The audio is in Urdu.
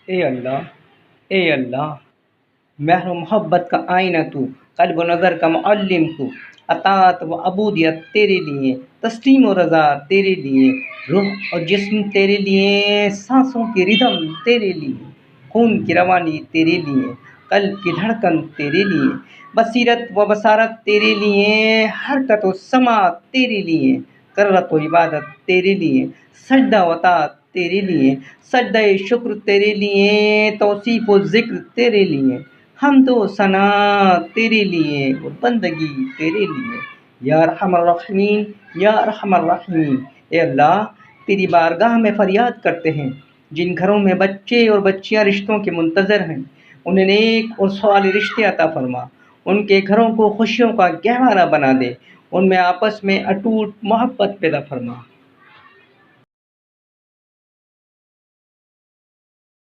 اے اللہ، اے اللہ، مہر و محبت کا آئینہ تو، قلب و نظر کا معلم تو، اطاعت و عبودیت تیرے لیے، تسلیم و رضا تیرے لیے، روح اور جسم تیرے لیے، سانسوں کی ردم تیرے لیے، خون کی روانی تیرے لیے، قلب کی دھڑکن تیرے لیے، بصیرت و بصارت تیرے لیے، حرکت و سماعت تیرے لیے، کرت و عبادت تیرے لیے، سجدہ و طاعت تیرے لیے، سجدہ شکر تیرے لیے، توصیف و ذکر تیرے لیے، حمد و ثنا تیرے لیے، اور بندگی تیرے لیے، یا ارحم الراحمین، یا ارحم الراحمین۔ اے اللہ، تیری بارگاہ میں فریاد کرتے ہیں، جن گھروں میں بچے اور بچیاں رشتوں کے منتظر ہیں، انہیں نیک اور صالح رشتے عطا فرما، ان کے گھروں کو خوشیوں کا گہوارہ بنا دے، ان میں آپس میں اٹوٹ محبت پیدا فرما۔